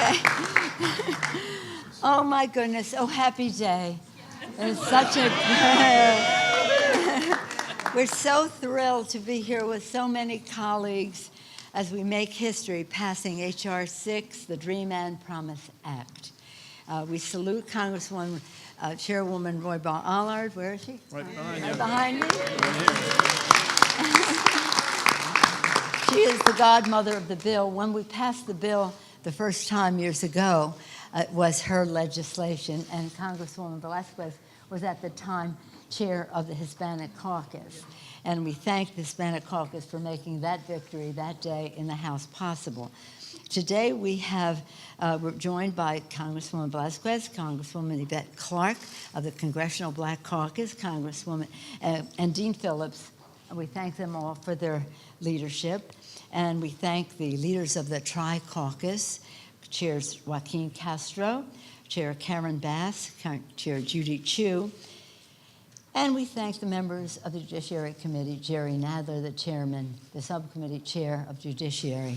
Okay. Oh my goodness, oh happy day. It's such a, we're so thrilled to be here with so many colleagues as we make history passing H.R. 6, the Dream and Promise Act. We salute Congresswoman, Chairwoman Roy Ball-Allard. Where is she? Right behind you. Right behind me. She is the godmother of the bill. When we passed the bill the first time years ago, it was her legislation, and Congresswoman Velasquez was at the time chair of the Hispanic Caucus. And we thank the Hispanic Caucus for making that victory that day in the House possible. Today we're joined by Congresswoman Velasquez, Congresswoman Yvette Clarke of the Congressional Black Caucus, Congresswoman, and Dean Phillips. And we thank them all for their leadership. And we thank the leaders of the Tri-Caucus, Chairs Joaquin Castro, Chair Karen Bass, Chair Judy Chu. And we thank the members of the Judiciary Committee, Jerry Nadler, the chairman, the subcommittee chair of Judiciary,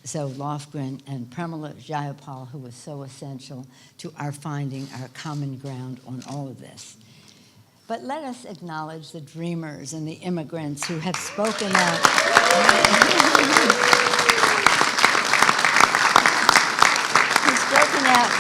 Zoe Lofgren, and Pramila Jayapal, who was so essential to our finding our common ground on all of this. But let us acknowledge the dreamers and the immigrants who have spoken out.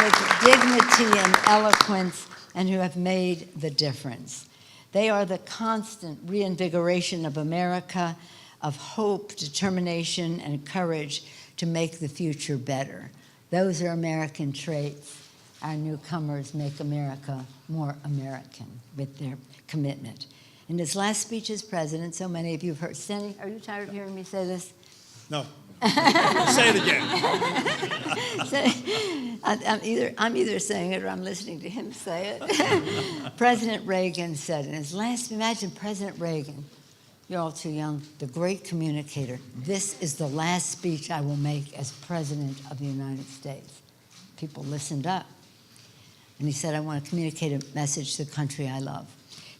With dignity and eloquence, and who have made the difference. They are the constant reinvigoration of America, of hope, determination, and courage to make the future better. Those are American traits. Our newcomers make America more American with their commitment. In his last speech as president, so many of you have heard, Sandy, are you tired of hearing me say this? No. Say it again. I'm either saying it or I'm listening to him say it. President Reagan said in his last, imagine President Reagan, you're all too young, the great communicator. This is the last speech I will make as President of the United States. People listened up. And he said, I want to communicate a message to the country I love.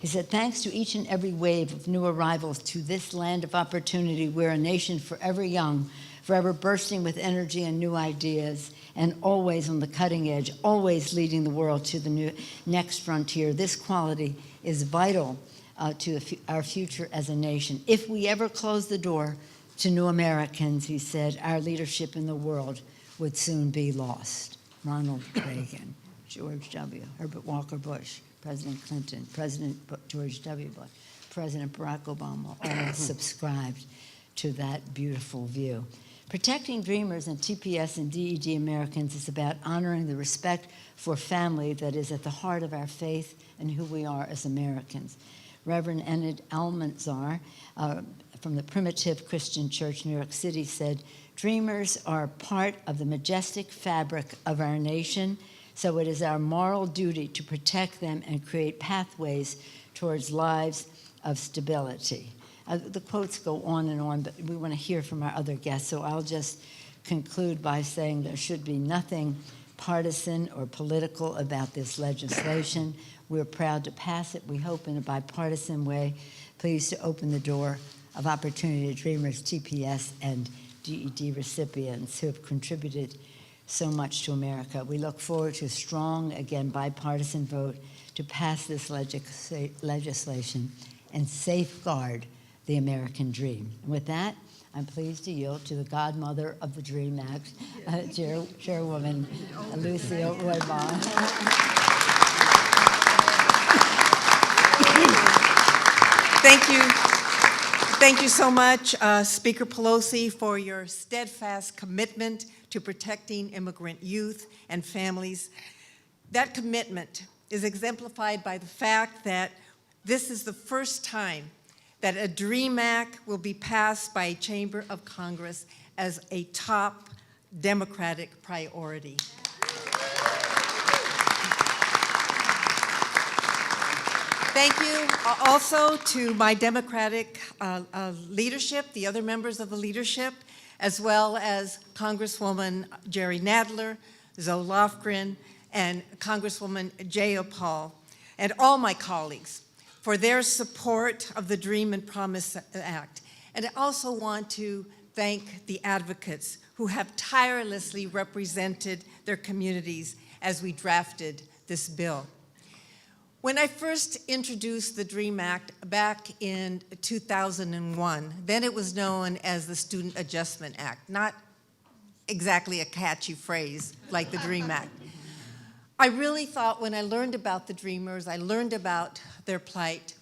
He said, thanks to each and every wave of new arrivals to this land of opportunity, we're a nation forever young, forever bursting with energy and new ideas, and always on the cutting edge, always leading the world to the next frontier. This quality is vital to our future as a nation. If we ever close the door to new Americans, he said, our leadership in the world would soon be lost. Ronald Reagan, George W., Herbert Walker Bush, President Clinton, President George W. Bush, President Barack Obama all subscribed to that beautiful view. Protecting Dreamers and TPS and DED Americans is about honoring the respect for family that is at the heart of our faith and who we are as Americans. Reverend Enid Almanzar from the Primitive Christian Church, New York City, said, Dreamers are part of the majestic fabric of our nation, so it is our moral duty to protect them and create pathways towards lives of stability. The quotes go on, but we want to hear from our other guests, so I'll just conclude by saying there should be nothing partisan or political about this legislation. We're proud to pass it, we hope, in a bipartisan way. Pleased to open the door of opportunity to Dreamers, TPS, and DED recipients who have contributed so much to America. We look forward to a strong, again, bipartisan vote to pass this legislation and safeguard the American dream. And with that, I'm pleased to yield to the godmother of the DREAM Act, Chairwoman Lucille Roybal. Thank you. Thank you so much, Speaker Pelosi, for your steadfast commitment to protecting immigrant youth and families. That commitment is exemplified by the fact that this is the first time that a DREAM Act will be passed by a chamber of Congress as a top Democratic priority. Thank you also to my Democratic leadership, the other members of the leadership, as well as Congresswoman Jerry Nadler, Zoe Lofgren, and Congresswoman Jayapal, and all my colleagues for their support of the Dream and Promise Act. And I also want to thank the advocates who have tirelessly represented their communities as we drafted this bill. When I first introduced the DREAM Act back in 2001, then it was known as the Student Adjustment Act, not exactly a catchy phrase like the DREAM Act. I really thought when I learned about the Dreamers, I learned about their plight,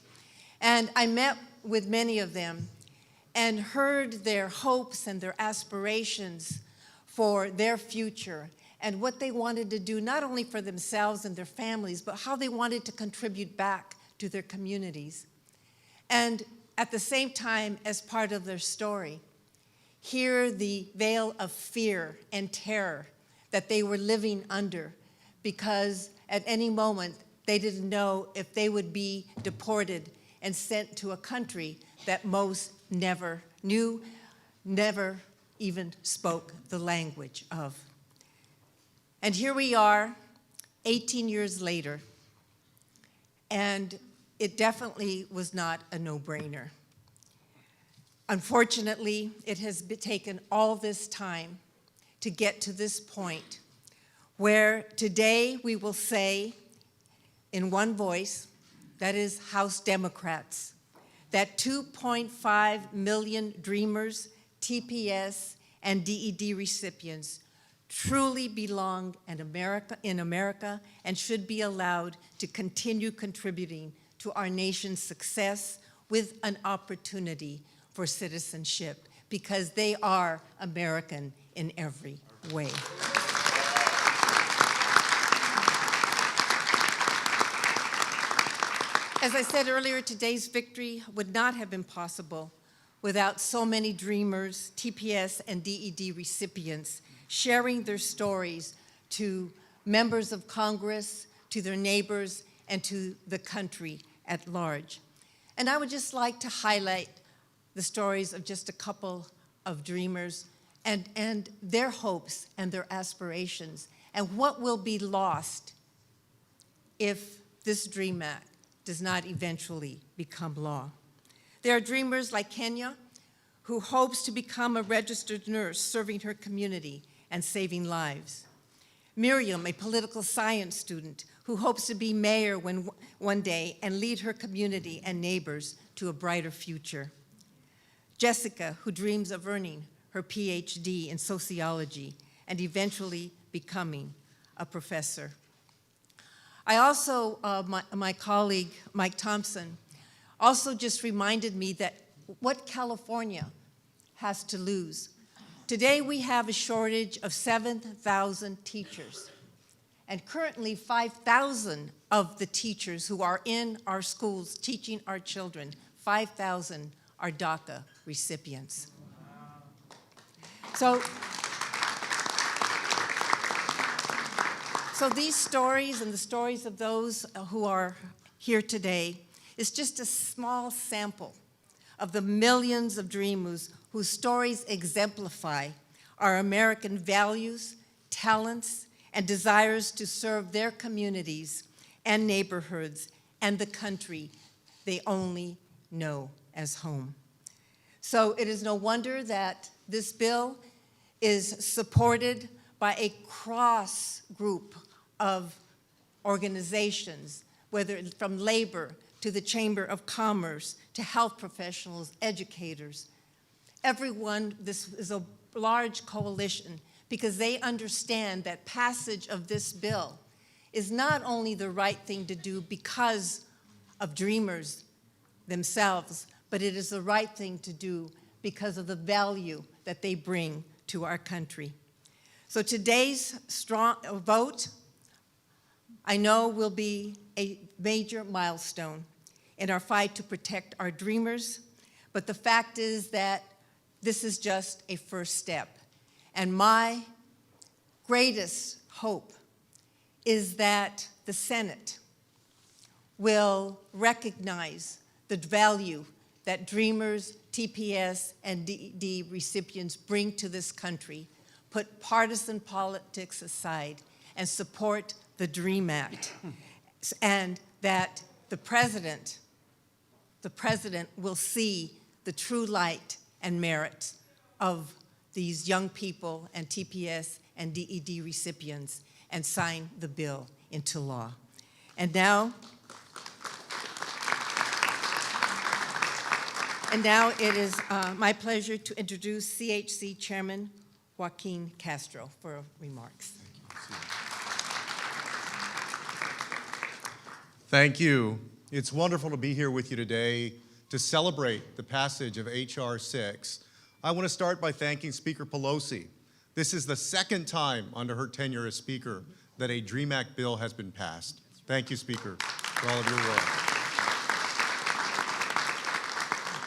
and I met with many of them and heard their hopes and their aspirations for their future and what they wanted to do, not only for themselves and their families, but how they wanted to contribute back to their communities. And at the same time, as part of their story, hear the veil of fear and terror that they were living under, because at any moment they didn't know if they would be deported and sent to a country that most never knew, never even spoke the language of. And here we are, 18 years later, and it definitely was not a no-brainer. Unfortunately, it has taken all this time to get to this point where today we will say in one voice, that is House Democrats, that 2.5 million Dreamers, TPS, and DED recipients truly belong in America and should be allowed to continue contributing to our nation's success with an opportunity for citizenship, because they are American in every way. As I said earlier, today's victory would not have been possible without so many Dreamers, TPS, and DED recipients sharing their stories to members of Congress, to their neighbors, and to the country at large. And I would just like to highlight the stories of just a couple of Dreamers and their hopes and their aspirations, and what will be lost if this DREAM Act does not eventually become law. There are Dreamers like Kenya, who hopes to become a registered nurse serving her community and saving lives. Miriam, a political science student, who hopes to be mayor one day and lead her community and neighbors to a brighter future. Jessica, who dreams of earning her PhD in sociology and eventually becoming a professor. I also, my colleague, Mike Thompson, also just reminded me that what California has to lose. Today we have a shortage of 7,000 teachers, and currently 5,000 of the teachers who are in our schools teaching our children, 5,000 are DACA recipients. So these stories and the stories of those who are here today is just a small sample of the millions of Dreamers whose stories exemplify our American values, talents, and desires to serve their communities and neighborhoods and the country they only know as home. So it is no wonder that this bill is supported by a cross group of organizations, whether it's from labor to the Chamber of Commerce to health professionals, educators. Everyone, this is a large coalition because they understand that passage of this bill is not only the right thing to do because of Dreamers themselves, but it is the right thing to do because of the value that they bring to our country. So today's strong vote, I know, will be a major milestone in our fight to protect our Dreamers, but the fact is that this is just a first step. And my greatest hope is that the Senate will recognize the value that Dreamers, TPS, and DED recipients bring to this country, put partisan politics aside, and support the DREAM Act, and that the president will see the true light and merit of these young people and TPS and DED recipients and sign the bill into law. And now it is my pleasure to introduce CHC Chairman Joaquin Castro for remarks. Thank you. It's wonderful to be here with you today to celebrate the passage of H.R. 6. I want to start by thanking Speaker Pelosi. This is the second time under her tenure as Speaker that a DREAM Act bill has been passed. Thank you, Speaker, for all of your work.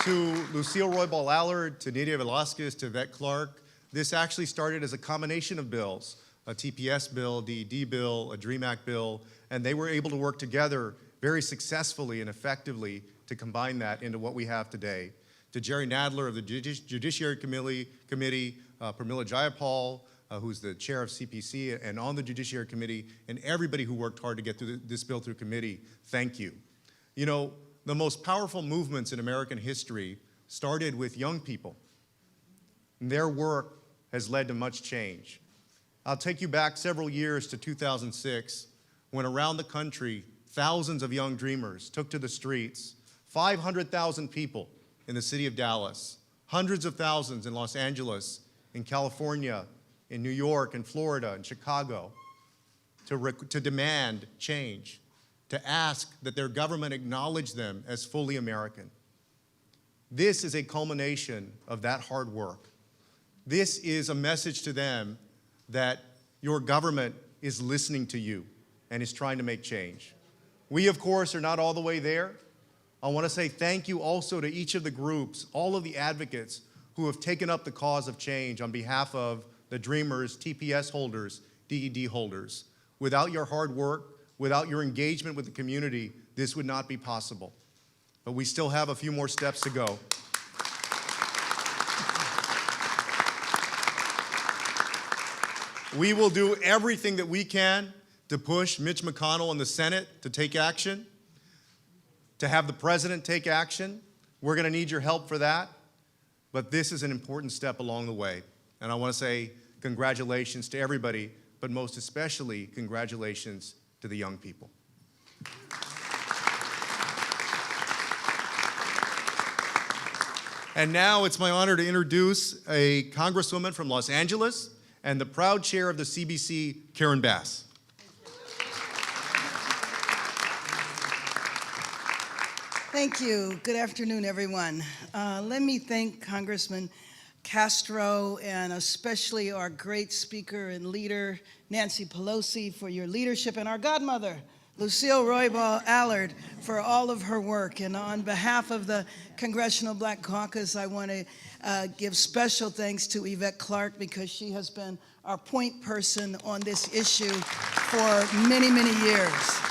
To Lucille Roybal Allard, to Nydia Velasquez, to Yvette Clark, this actually started as a combination of bills, a TPS bill, DED bill, a DREAM Act bill, and they were able to work together very successfully and effectively to combine that into what we have today. To Jerry Nadler of the Judiciary Committee, Pramila Jayapal, who's the chair of CPC and on the Judiciary Committee, and everybody who worked hard to get through this bill through committee, thank you. You know, the most powerful movements in American history started with young people. And their work has led to much change. I'll take you back several years to 2006, when around the country, thousands of young dreamers took to the streets, 500,000 people in the city of Dallas, hundreds of thousands in Los Angeles, in California, in New York, in Florida, in Chicago, to demand change, to ask that their government acknowledge them as fully American. This is a culmination of that hard work. This is a message to them that your government is listening to you and is trying to make change. We, of course, are not all the way there. I want to say thank you also to each of the groups, all of the advocates who have taken up the cause of change on behalf of the Dreamers, TPS holders, DED holders. Without your hard work, without your engagement with the community, this would not be possible. But we still have a few more steps to go. We will do everything that we can to push Mitch McConnell in the Senate to take action, to have the president take action. We're going to need your help for that. But this is an important step along the way. And I want to say congratulations to everybody, but most especially congratulations to the young people. And now it's my honor to introduce a Congresswoman from Los Angeles and the proud chair of the CBC, Karen Bass. Thank you. Good afternoon, everyone. Let me thank Congressman Castro and especially our great speaker and leader, Nancy Pelosi, for your leadership, and our godmother, Lucille Roybal Allard, for all of her work. And on behalf of the Congressional Black Caucus, I want to give special thanks to Yvette Clark because she has been our point person on this issue for many, many years.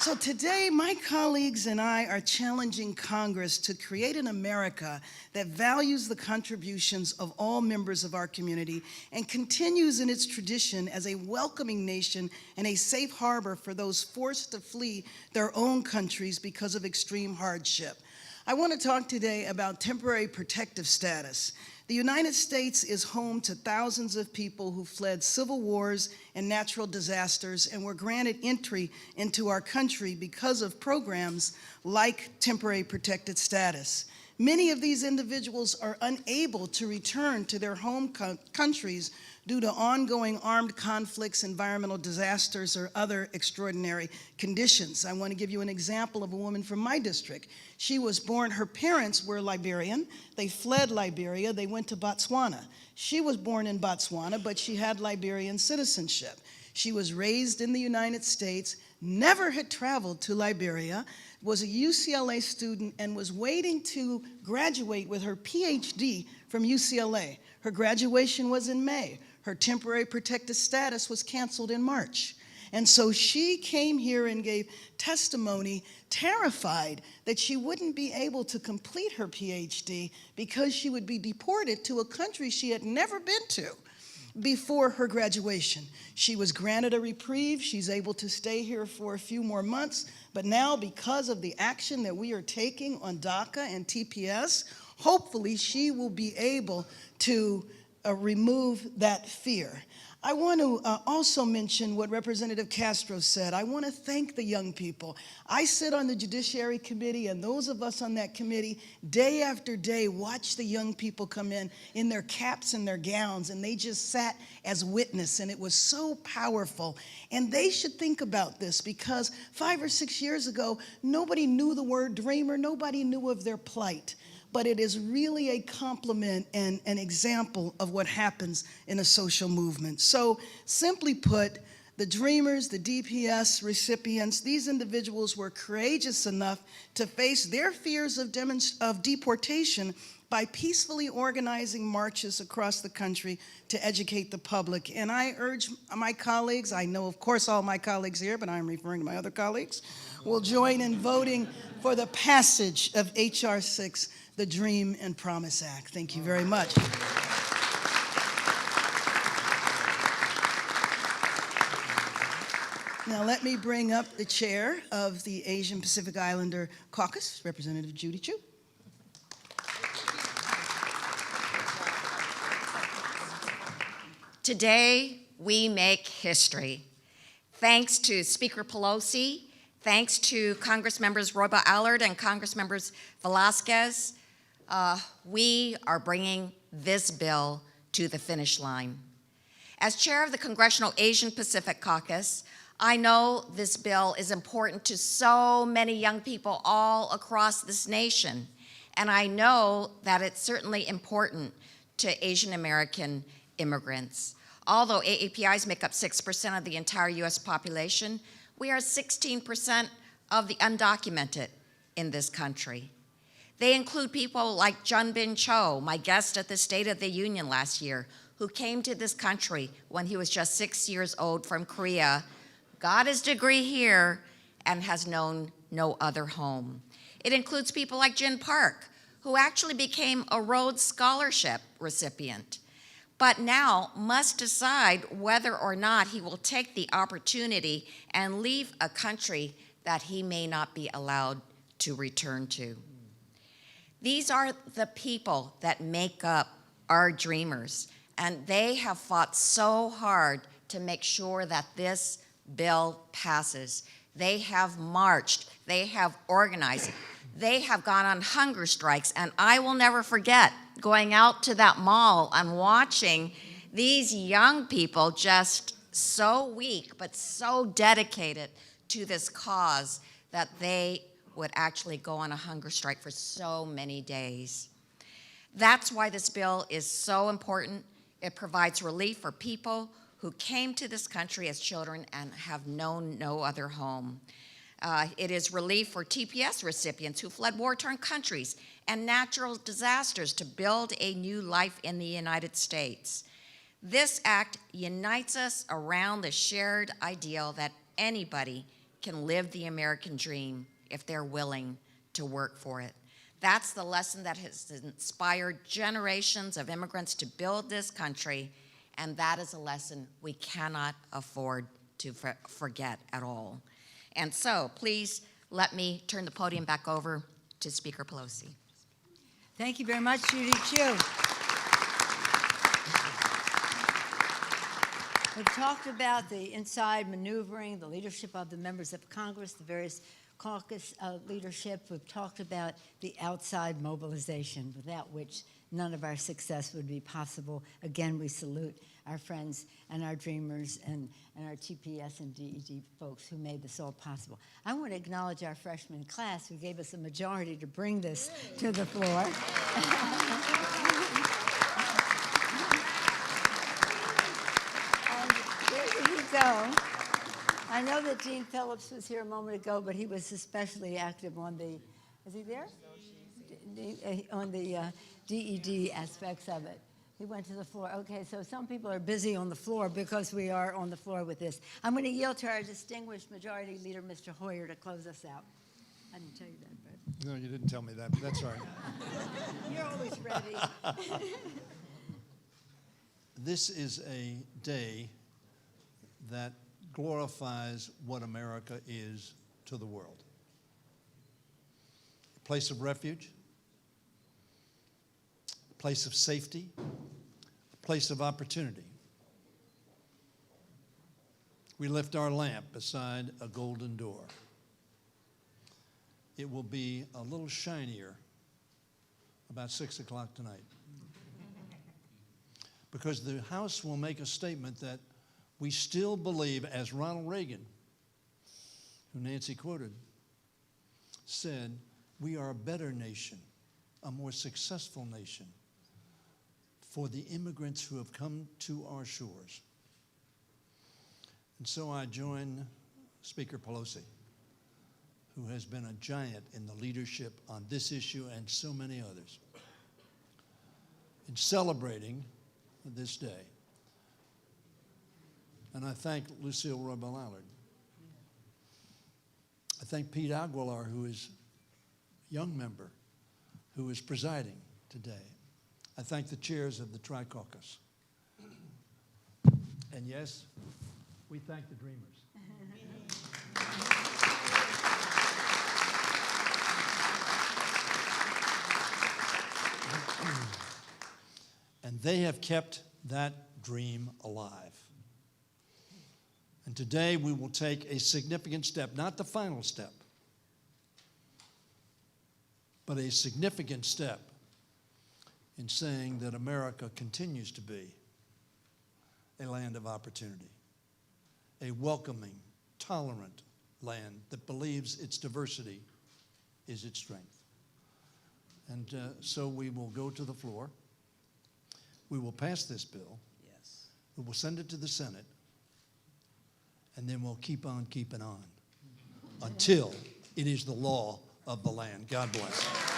So today, my colleagues and I are challenging Congress to create an America that values the contributions of all members of our community and continues in its tradition as a welcoming nation and a safe harbor for those forced to flee their own countries because of extreme hardship. I want to talk today about temporary protective status. The United States is home to thousands of people who fled civil wars and natural disasters and were granted entry into our country because of programs like temporary protected status. Many of these individuals are unable to return to their home countries due to ongoing armed conflicts, environmental disasters, or other extraordinary conditions. I want to give you an example of a woman from my district. She was born, her parents were Liberian. They fled Liberia. They went to Botswana. She was born in Botswana, but she had Liberian citizenship. She was raised in the United States, never had traveled to Liberia, was a UCLA student, and was waiting to graduate with her PhD from UCLA. Her graduation was in May. Her temporary protected status was canceled in March. And so she came here and gave testimony, terrified that she wouldn't be able to complete her PhD because she would be deported to a country she had never been to before her graduation. She was granted a reprieve. She's able to stay here for a few more months. But now, because of the action that we are taking on DACA and TPS, hopefully she will be able to remove that fear. I want to also mention what Representative Castro said. I want to thank the young people. I sit on the Judiciary Committee, and those of us on that committee, day after day, watch the young people come in their caps and their gowns, and they just sat as witness, and it was so powerful. And they should think about this, because 5 or 6 years ago, nobody knew the word dreamer, nobody knew of their plight. But it is really a compliment and an example of what happens in a social movement. So simply put, the dreamers, the DPS recipients, these individuals were courageous enough to face their fears of deportation by peacefully organizing marches across the country to educate the public. And I urge my colleagues, I know of course all my colleagues here, but I'm referring to my other colleagues, will join in voting for the passage of H.R. 6, the Dream and Promise Act. Thank you very much. Now let me bring up the chair of the Asian Pacific Islander Caucus, Representative Judy Chu. Today, we make history. Thanks to Speaker Pelosi, thanks to Congress members Roybal Allard and Congress members Velasquez, we are bringing this bill to the finish line. As chair of the Congressional Asian Pacific Caucus, I know this bill is important to so many young people all across this nation, and I know that it's certainly important to Asian American immigrants. Although AAPIs make up 6% of the entire US population, we are 16% of the undocumented in this country. They include people like Junbin Cho, my guest at the State of the Union last year, who came to this country when he was just 6 years old from Korea, got his degree here, and has known no other home. It includes people like Jin Park, who actually became a Rhodes Scholarship recipient, but now must decide whether or not he will take the opportunity and leave a country that he may not be allowed to return to. These are the people that make up our dreamers, and they have fought so hard to make sure that this bill passes. They have marched, they have organized, they have gone on hunger strikes, and I will never forget going out to that mall and watching these young people just so weak but so dedicated to this cause that they would actually go on a hunger strike for so many days. That's why this bill is so important. It provides relief for people who came to this country as children and have known no other home. It is relief for TPS recipients who fled war-torn countries and natural disasters to build a new life in the United States. This act unites us around the shared ideal that anybody can live the American dream if they're willing to work for it. That's the lesson that has inspired generations of immigrants to build this country, and that is a lesson we cannot afford to forget at all. And so, please let me turn the podium back over to Speaker Pelosi. Thank you very much, Judy Chu. We've talked about the inside maneuvering, the leadership of the members of Congress, the various caucus leadership. We've talked about the outside mobilization, without which none of our success would be possible. Again, we salute our friends and our dreamers and our TPS and DED folks who made this all possible. I want to acknowledge our freshman class who gave us a majority to bring this to the floor. And there you go. I know that Dean Phillips was here a moment ago, but he was especially active on the, is he there? On the DED aspects of it. He went to the floor. Okay, so some people are busy on the floor because we are on the floor with this. I'm going to yield to our distinguished Majority Leader, Mr. Hoyer, to close us out. I didn't tell you that, but. No, you didn't tell me that, but that's all right. You're always ready. This is a day that glorifies what America is to the world. A place of refuge, place of safety, a place of opportunity. We lift our lamp beside a golden door. It will be a little shinier about 6 o'clock tonight, because the House will make a statement that we still believe, as Ronald Reagan, who Nancy quoted, said, we are a better nation, a more successful nation for the immigrants who have come to our shores. And so I join Speaker Pelosi, who has been a giant in the leadership on this issue and so many others, in celebrating this day. And I thank Lucille Roybal Allard. I thank Pete Aguilar, who is a young member, who is presiding today. I thank the chairs of the Tri-Caucus. And yes, we thank the Dreamers. And they have kept that dream alive. And today we will take a significant step, not the final step, but a significant step in saying that America continues to be a land of opportunity, a welcoming, tolerant land that believes its diversity is its strength. And so we will go to the floor. We will pass this bill. Yes. We will send it to the Senate. And then we'll keep on keeping on until it is the law of the land. God bless.